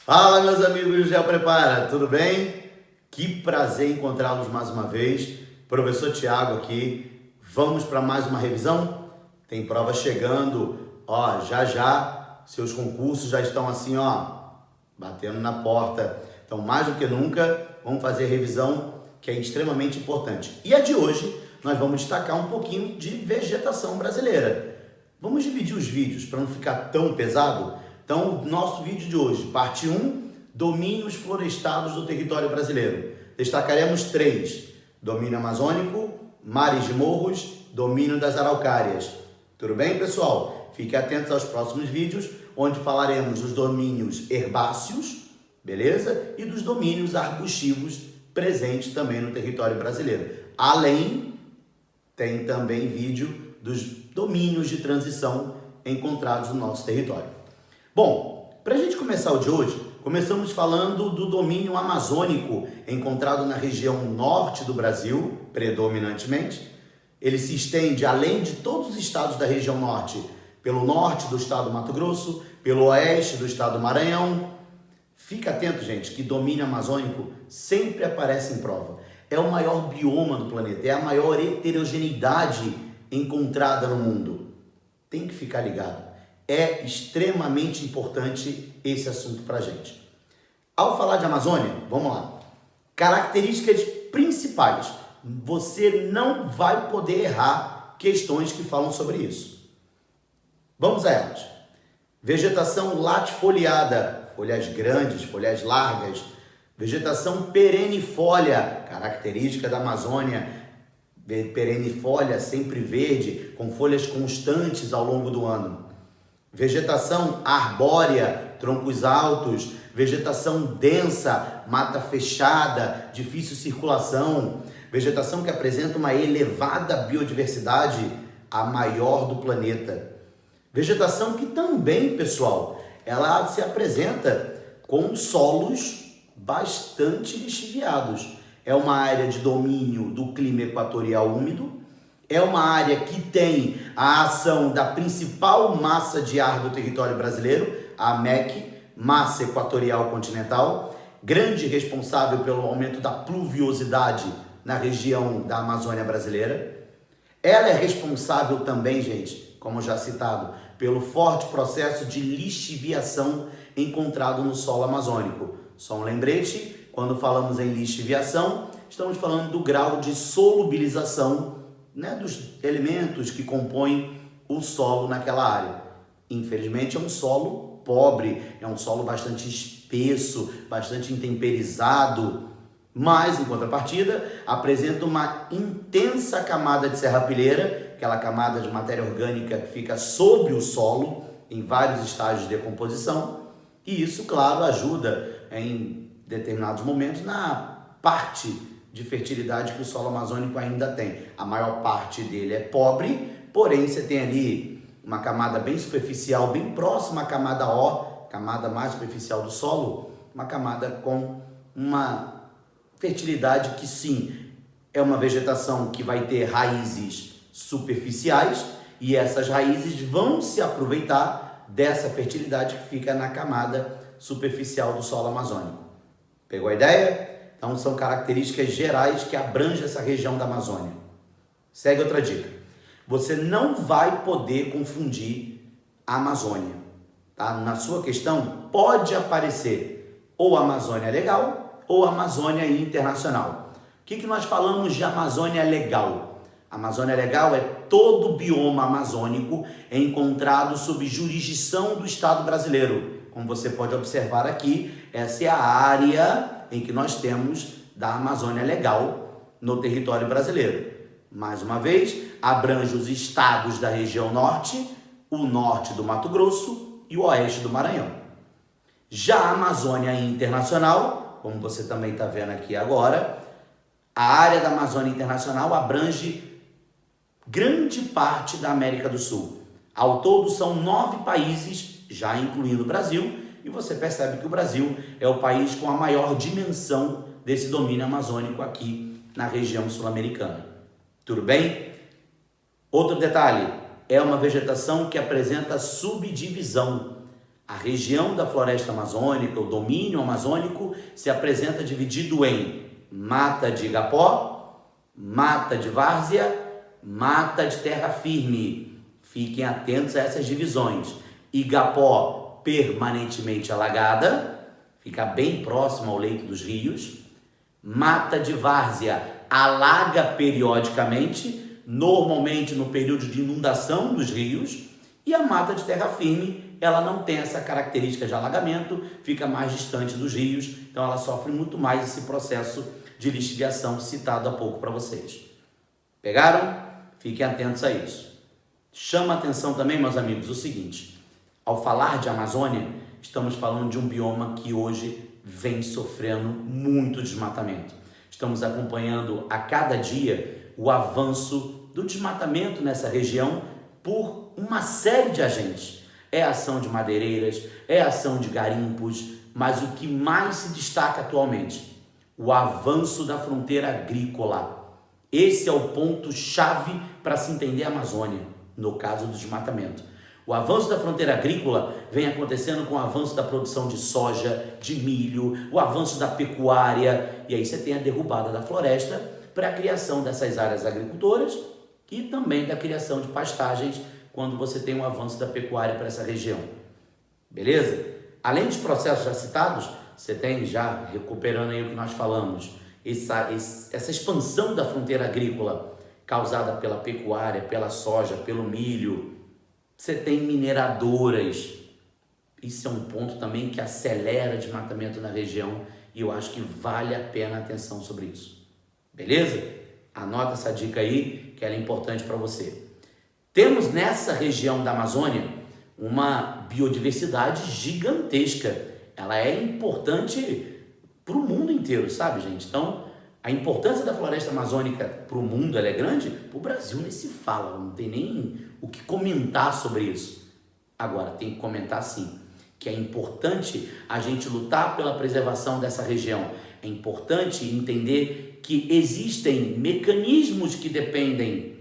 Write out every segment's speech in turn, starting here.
Fala, meus amigos do Geo Prepara, tudo bem? Que prazer encontrá-los mais uma vez. Professor Tiago aqui. Vamos para mais uma revisão? Tem prova chegando, já. Seus concursos já estão assim, batendo na porta. Então, mais do que nunca, vamos fazer revisão, que é extremamente importante. E a de hoje, nós vamos destacar um pouquinho de vegetação brasileira. Vamos dividir os vídeos para não ficar tão pesado. Então, nosso vídeo de hoje, parte 1, domínios florestados do território brasileiro. Destacaremos 3, domínio amazônico, mares de morros, domínio das araucárias. Tudo bem, pessoal? Fiquem atentos aos próximos vídeos, onde falaremos dos domínios herbáceos, beleza? E dos domínios arbustivos presentes também no território brasileiro. Além, tem também vídeo dos domínios de transição encontrados no nosso território. Bom, para a gente começar o de hoje, começamos falando do domínio amazônico encontrado na região norte do Brasil, predominantemente. Ele se estende além de todos os estados da região norte, pelo norte do estado do Mato Grosso, pelo oeste do estado do Maranhão. Fica atento, gente, que domínio amazônico sempre aparece em prova. É o maior bioma do planeta, é a maior heterogeneidade encontrada no mundo. Tem que ficar ligado. É extremamente importante esse assunto para a gente. Ao falar de Amazônia, vamos lá. Características principais. Você não vai poder errar questões que falam sobre isso. Vamos a elas. Vegetação latifoliada, folhas grandes, folhas largas. Vegetação perennifólia, característica da Amazônia. Perennifólia, sempre verde, com folhas constantes ao longo do ano. Vegetação arbórea, troncos altos, vegetação densa, mata fechada, difícil circulação, vegetação que apresenta uma elevada biodiversidade, a maior do planeta. Vegetação que também, pessoal, ela se apresenta com solos bastante lixiviados. É uma área de domínio do clima equatorial úmido. É uma área que tem a ação da principal massa de ar do território brasileiro, a MEC, Massa Equatorial Continental, grande responsável pelo aumento da pluviosidade na região da Amazônia brasileira. Ela é responsável também, gente, como já citado, pelo forte processo de lixiviação encontrado no solo amazônico. Só um lembrete, quando falamos em lixiviação, estamos falando do grau de solubilização dos elementos que compõem o solo naquela área. Infelizmente é um solo pobre, é um solo bastante espesso, bastante intemperizado, mas em contrapartida apresenta uma intensa camada de serrapilheira, aquela camada de matéria orgânica que fica sobre o solo em vários estágios de decomposição, e isso, claro, ajuda em determinados momentos na parte de fertilidade que o solo amazônico ainda tem. A maior parte dele é pobre, porém você tem ali uma camada bem superficial, bem próxima à camada O, camada mais superficial do solo, uma camada com uma fertilidade que sim, é uma vegetação que vai ter raízes superficiais e essas raízes vão se aproveitar dessa fertilidade que fica na camada superficial do solo amazônico. Pegou a ideia? Então, são características gerais que abrangem essa região da Amazônia. Segue outra dica. Você não vai poder confundir a Amazônia. Tá? Na sua questão, pode aparecer ou Amazônia Legal ou Amazônia Internacional. O que nós falamos de Amazônia Legal? Amazônia Legal é todo o bioma amazônico encontrado sob jurisdição do Estado brasileiro. Como você pode observar aqui, essa é a área em que nós temos da Amazônia Legal no território brasileiro. Mais uma vez, abrange os estados da região norte, o norte do Mato Grosso e o oeste do Maranhão. Já a Amazônia Internacional, como você também está vendo aqui agora, a área da Amazônia Internacional abrange grande parte da América do Sul. Ao todo são 9 países, já incluindo o Brasil, e você percebe que o Brasil é o país com a maior dimensão desse domínio amazônico aqui na região sul-americana. Tudo bem? Outro detalhe, é uma vegetação que apresenta subdivisão. A região da floresta amazônica, o domínio amazônico, se apresenta dividido em mata de igapó, mata de várzea, mata de terra firme. Fiquem atentos a essas divisões. Igapó permanentemente alagada, fica bem próximo ao leito dos rios. Mata de várzea alaga periodicamente, normalmente no período de inundação dos rios. E a mata de terra firme, ela não tem essa característica de alagamento, fica mais distante dos rios, então ela sofre muito mais esse processo de lixiviação citado há pouco para vocês. Pegaram? Fiquem atentos a isso. Chama a atenção também, meus amigos, o seguinte: ao falar de Amazônia, estamos falando de um bioma que hoje vem sofrendo muito desmatamento. Estamos acompanhando a cada dia o avanço do desmatamento nessa região por uma série de agentes. É ação de madeireiras, é ação de garimpos, mas o que mais se destaca atualmente, o avanço da fronteira agrícola. Esse é o ponto-chave para se entender a Amazônia, no caso do desmatamento. O avanço da fronteira agrícola vem acontecendo com o avanço da produção de soja, de milho, o avanço da pecuária, e aí você tem a derrubada da floresta para a criação dessas áreas agricultoras e também da criação de pastagens, quando você tem um avanço da pecuária para essa região. Beleza? Além dos processos já citados, você tem, já recuperando aí o que nós falamos, essa expansão da fronteira agrícola causada pela pecuária, pela soja, pelo milho. Você tem mineradoras. Isso é um ponto também que acelera o desmatamento na região e eu acho que vale a pena a atenção sobre isso. Beleza? Anota essa dica aí, que ela é importante para você. Temos nessa região da Amazônia uma biodiversidade gigantesca. Ela é importante para o mundo inteiro, sabe, gente? Então, a importância da floresta amazônica para o mundo, ela é grande? Para o Brasil nem se fala, não tem nem o que comentar sobre isso. Agora, tem que comentar sim, que é importante a gente lutar pela preservação dessa região. É importante entender que existem mecanismos que dependem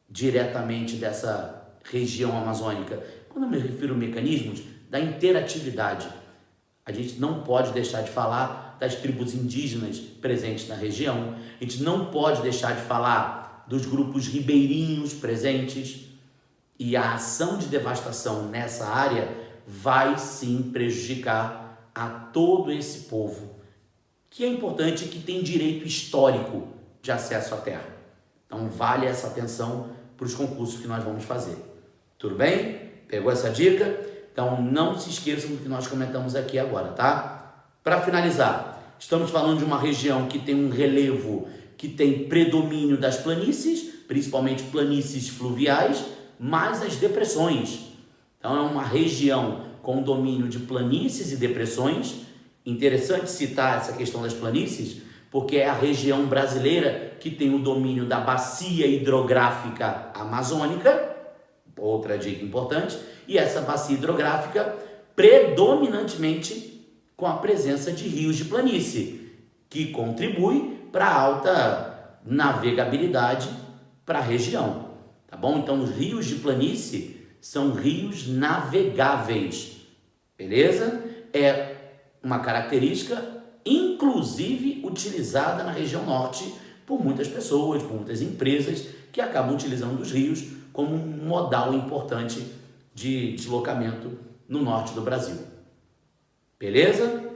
diretamente dessa região amazônica. Quando eu me refiro a mecanismos, da interatividade. A gente não pode deixar de falar das tribos indígenas presentes na região, a gente não pode deixar de falar dos grupos ribeirinhos presentes, e a ação de devastação nessa área vai sim prejudicar a todo esse povo, que é importante, que tem direito histórico de acesso à terra. Então vale essa atenção para os concursos que nós vamos fazer. Tudo bem? Pegou essa dica? Então não se esqueçam do que nós comentamos aqui agora, tá? Para finalizar, estamos falando de uma região que tem um relevo, que tem predomínio das planícies, principalmente planícies fluviais, mais as depressões. Então é uma região com domínio de planícies e depressões. Interessante citar essa questão das planícies, porque é a região brasileira que tem o domínio da bacia hidrográfica amazônica, outra dica importante, e essa bacia hidrográfica predominantemente com a presença de rios de planície, que contribui para a alta navegabilidade para a região, tá bom? Então os rios de planície são rios navegáveis, beleza? É uma característica inclusive utilizada na região norte por muitas pessoas, por muitas empresas que acabam utilizando os rios como um modal importante de deslocamento no norte do Brasil. Beleza?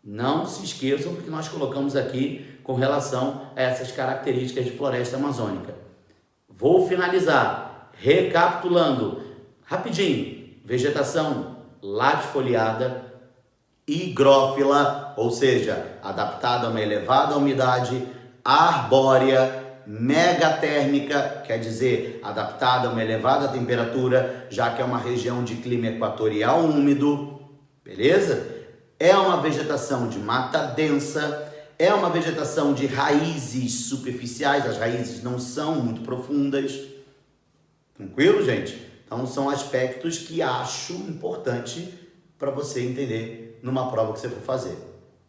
Não se esqueçam do que nós colocamos aqui com relação a essas características de floresta amazônica. Vou finalizar recapitulando rapidinho: vegetação latifoliada, higrófila, ou seja, adaptada a uma elevada umidade, arbórea, megatérmica, quer dizer, adaptada a uma elevada temperatura, já que é uma região de clima equatorial úmido, beleza? É uma vegetação de mata densa, é uma vegetação de raízes superficiais, as raízes não são muito profundas. Tranquilo, gente? Então são aspectos que acho importante para você entender numa prova que você for fazer.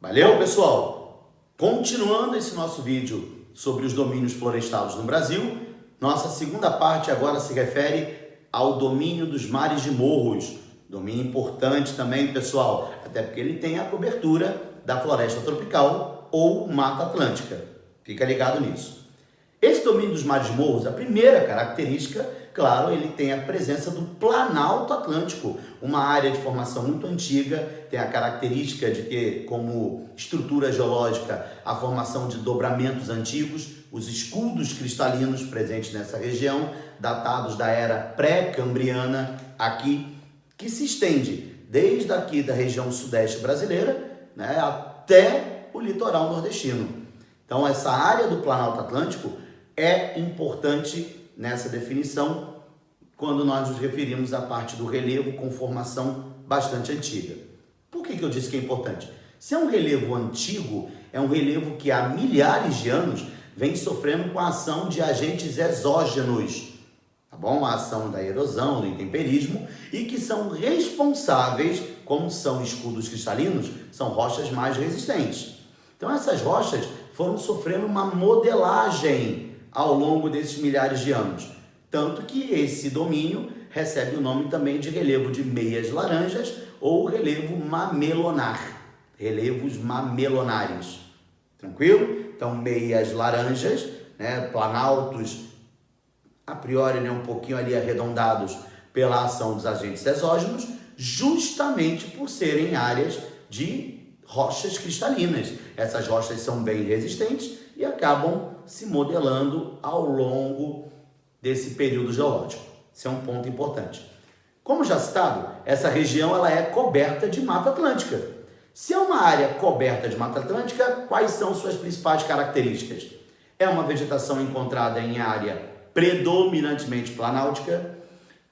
Valeu, pessoal? Continuando esse nosso vídeo sobre os domínios florestais no Brasil, nossa segunda parte agora se refere ao domínio dos mares de morros, Domínio importante também, pessoal, até porque ele tem a cobertura da floresta tropical ou Mata Atlântica. Fica ligado nisso. Esse domínio dos mares morros, a primeira característica, claro, ele tem a presença do Planalto Atlântico, uma área de formação muito antiga, tem a característica de ter como estrutura geológica a formação de dobramentos antigos, os escudos cristalinos presentes nessa região, datados da era pré-cambriana aqui, que se estende desde aqui da região sudeste brasileira, né, até o litoral nordestino. Então essa área do Planalto Atlântico é importante nessa definição quando nós nos referimos à parte do relevo com formação bastante antiga. Por que eu disse que é importante? Se é um relevo antigo, é um relevo que há milhares de anos vem sofrendo com a ação de agentes exógenos, tá bom? A ação da erosão, do intemperismo, e que são responsáveis, como são escudos cristalinos, são rochas mais resistentes. Então essas rochas foram sofrendo uma modelagem ao longo desses milhares de anos. Tanto que esse domínio recebe o nome também de relevo de meias laranjas ou relevo mamelonar. Relevos mamelonares. Tranquilo? Então, meias laranjas, né, planaltos, a priori, né, um pouquinho ali arredondados pela ação dos agentes exógenos, justamente por serem áreas de rochas cristalinas. Essas rochas são bem resistentes e acabam se modelando ao longo desse período geológico. Esse é um ponto importante. Como já citado, essa região ela é coberta de Mata Atlântica. Se é uma área coberta de Mata Atlântica, quais são suas principais características? É uma vegetação encontrada em área predominantemente planáltica,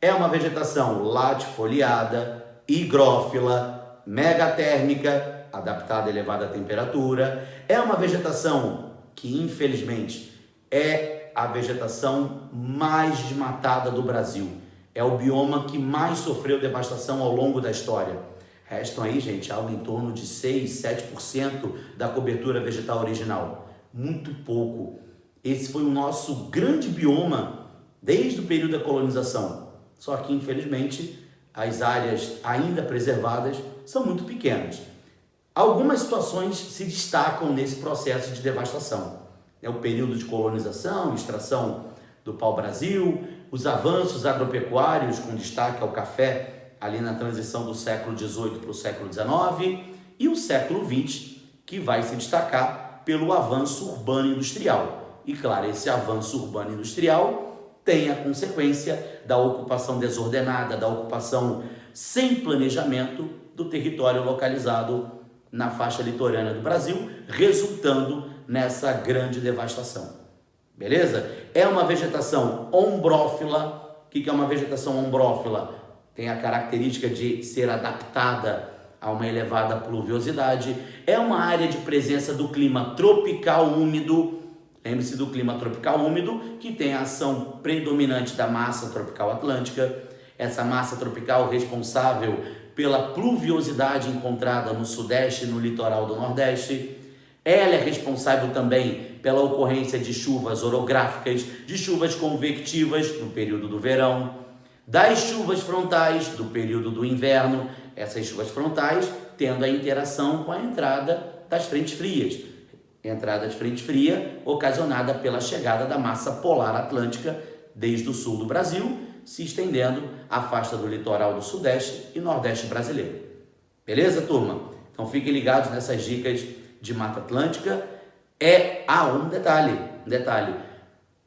é uma vegetação latifoliada, higrófila, megatérmica, adaptada a elevada temperatura, é uma vegetação que, infelizmente, é a vegetação mais desmatada do Brasil. É o bioma que mais sofreu devastação ao longo da história. Restam aí, gente, algo em torno de 6, 7% da cobertura vegetal original. Muito pouco. Esse foi o nosso grande bioma desde o período da colonização. Só que, infelizmente, as áreas ainda preservadas são muito pequenas. Algumas situações se destacam nesse processo de devastação. É o período de colonização, extração do pau-brasil, os avanços agropecuários, com destaque ao café, ali na transição do século XVIII para o século XIX, e o século XX, que vai se destacar pelo avanço urbano-industrial. E, claro, esse avanço urbano-industrial tem a consequência da ocupação desordenada, da ocupação sem planejamento do território localizado na faixa litorânea do Brasil, resultando nessa grande devastação. Beleza? É uma vegetação ombrófila. O que é uma vegetação ombrófila? Tem a característica de ser adaptada a uma elevada pluviosidade. É uma área de presença do clima tropical úmido. Lembre-se do clima tropical úmido, que tem a ação predominante da massa tropical atlântica. Essa massa tropical responsável pela pluviosidade encontrada no sudeste e no litoral do nordeste. Ela é responsável também pela ocorrência de chuvas orográficas, de chuvas convectivas no período do verão, das chuvas frontais do período do inverno, essas chuvas frontais tendo a interação com a entrada das frentes frias. Entrada de frente fria ocasionada pela chegada da massa polar atlântica desde o sul do Brasil, se estendendo à faixa do litoral do sudeste e nordeste brasileiro. Beleza, turma? Então fiquem ligados nessas dicas de Mata Atlântica. Um detalhe.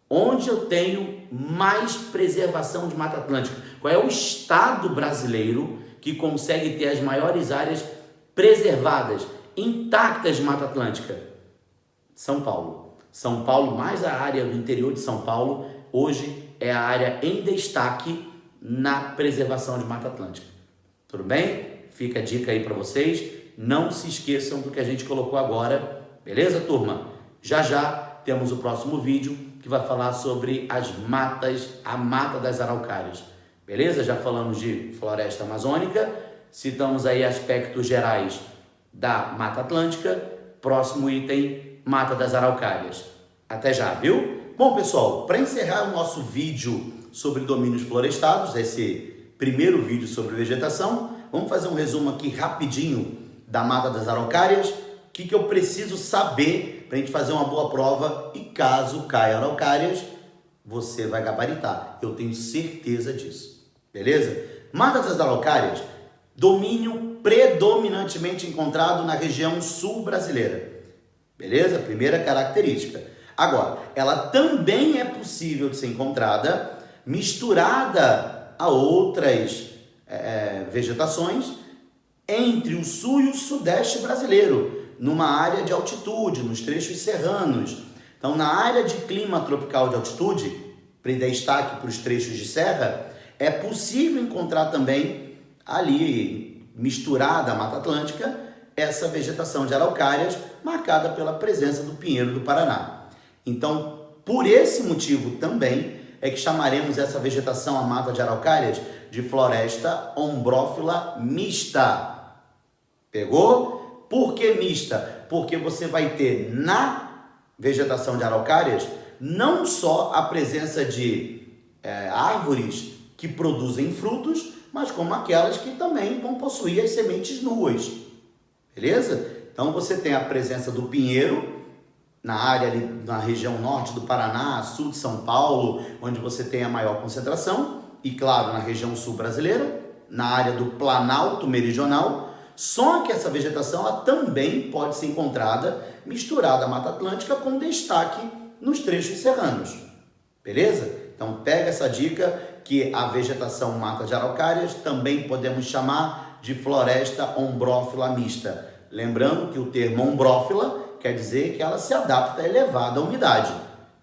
Onde eu tenho mais preservação de Mata Atlântica? Qual é o estado brasileiro que consegue ter as maiores áreas preservadas, intactas de Mata Atlântica? São Paulo. São Paulo, mais a área do interior de São Paulo, hoje é a área em destaque na preservação de Mata Atlântica. Tudo bem? Fica a dica aí para vocês. Não se esqueçam do que a gente colocou agora. Beleza, turma? Já temos o próximo vídeo que vai falar sobre as matas, a mata das araucárias. Beleza? Já falamos de floresta amazônica, citamos aí aspectos gerais da Mata Atlântica. Próximo item, Mata das Araucárias. Até já, viu? Bom, pessoal, para encerrar o nosso vídeo sobre domínios florestados, esse primeiro vídeo sobre vegetação. Vamos fazer um resumo aqui rapidinho da Mata das Araucárias. O que eu preciso saber para a gente fazer uma boa prova e caso caia araucárias, você vai gabaritar. Eu tenho certeza disso. Beleza? Mata das Araucárias, domínio predominantemente encontrado na região sul brasileira. Beleza? Primeira característica. Agora, ela também é possível de ser encontrada misturada a outras vegetações entre o sul e o sudeste brasileiro, numa área de altitude, nos trechos serranos. Então, na área de clima tropical de altitude, para dar destaque para os trechos de serra, é possível encontrar também ali, misturada à Mata Atlântica, essa vegetação de araucárias, marcada pela presença do pinheiro do Paraná. Então, por esse motivo também, é que chamaremos essa vegetação, a mata de araucárias, de floresta ombrófila mista. Pegou? Por que mista? Porque você vai ter na vegetação de araucárias não só a presença de árvores que produzem frutos, mas como aquelas que também vão possuir as sementes nuas. Beleza? Então você tem a presença do pinheiro na área ali, na região norte do Paraná, sul de São Paulo, onde você tem a maior concentração, e claro, na região sul brasileira, na área do Planalto Meridional. Só que essa vegetação ela também pode ser encontrada misturada à Mata Atlântica, com destaque nos trechos serranos. Beleza? Então pega essa dica que a vegetação mata de araucárias também podemos chamar de floresta ombrófila mista. Lembrando que o termo ombrófila quer dizer que ela se adapta a elevada umidade.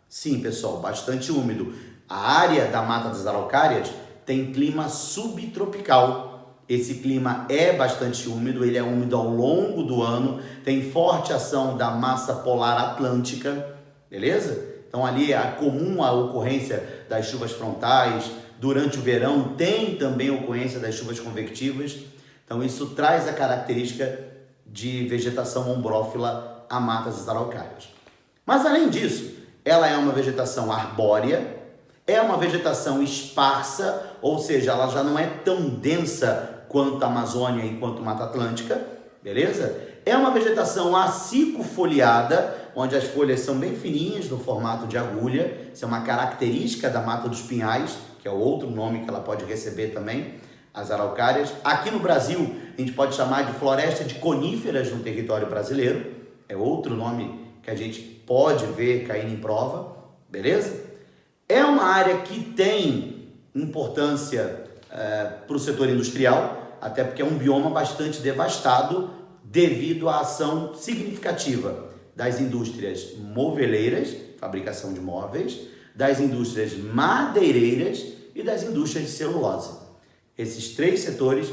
Sim, pessoal, bastante úmido. A área da Mata das Araucárias tem clima subtropical. Esse clima é bastante úmido, ele é úmido ao longo do ano, tem forte ação da massa polar atlântica, beleza? Então ali é comum a ocorrência das chuvas frontais. Durante o verão tem também a ocorrência das chuvas convectivas. Então isso traz a característica de vegetação ombrófila a Mata das Araucárias. Mas além disso, ela é uma vegetação arbórea, é uma vegetação esparsa, ou seja, ela já não é tão densa quanto a Amazônia e quanto a Mata Atlântica, beleza? É uma vegetação acicofoliada, onde as folhas são bem fininhas, no formato de agulha. Isso é uma característica da Mata dos Pinhais, que é outro nome que ela pode receber também, as araucárias. Aqui no Brasil, a gente pode chamar de floresta de coníferas no território brasileiro. É outro nome que a gente pode ver caindo em prova, beleza? É uma área que tem importância para o setor industrial, até porque é um bioma bastante devastado devido à ação significativa das indústrias moveleiras, fabricação de móveis, das indústrias madeireiras e das indústrias de celulose. Esses três setores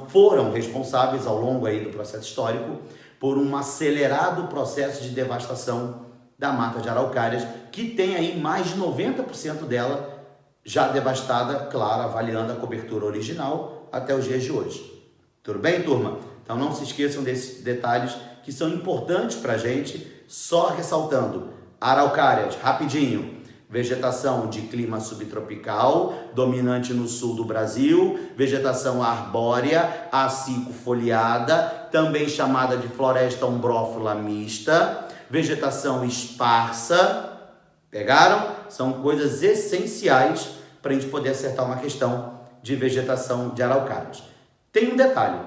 foram responsáveis ao longo aí do processo histórico por um acelerado processo de devastação da mata de araucárias, que tem aí mais de 90% dela já devastada, claro, avaliando a cobertura original até os dias de hoje. Tudo bem, turma? Então não se esqueçam desses detalhes que são importantes para a gente, só ressaltando. Araucárias, rapidinho. Vegetação de clima subtropical, dominante no sul do Brasil, vegetação arbórea, acicofoliada, também chamada de floresta ombrófila mista, vegetação esparsa. Pegaram? São coisas essenciais para a gente poder acertar uma questão de vegetação de araucárias. Tem um detalhe.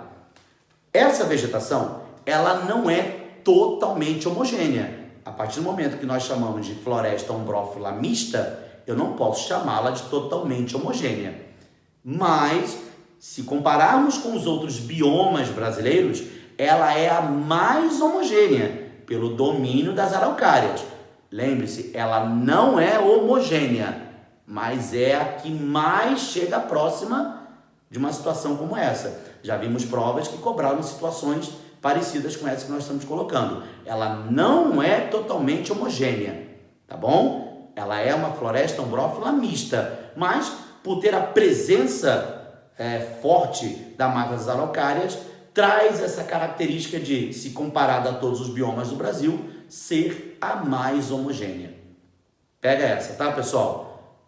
Essa vegetação, ela não é totalmente homogênea. A partir do momento que nós chamamos de floresta ombrófila mista, eu não posso chamá-la de totalmente homogênea. Mas, se compararmos com os outros biomas brasileiros, ela é a mais homogênea, pelo domínio das araucárias. Lembre-se, ela não é homogênea, mas é a que mais chega próxima de uma situação como essa. Já vimos provas que cobraram situações parecidas com essa que nós estamos colocando. Ela não é totalmente homogênea, tá bom? Ela é uma floresta ombrófila mista, mas por ter a presença forte da mata das araucárias, traz essa característica de, se comparada a todos os biomas do Brasil, ser a mais homogênea. Pega essa, tá, pessoal?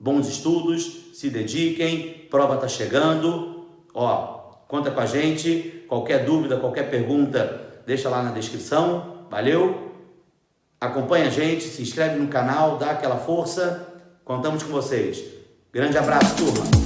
Bons estudos, se dediquem, prova tá chegando. Ó, conta com a gente. Qualquer dúvida, qualquer pergunta, deixa lá na descrição. Valeu? Acompanha a gente, se inscreve no canal, dá aquela força. Contamos com vocês. Grande abraço, turma!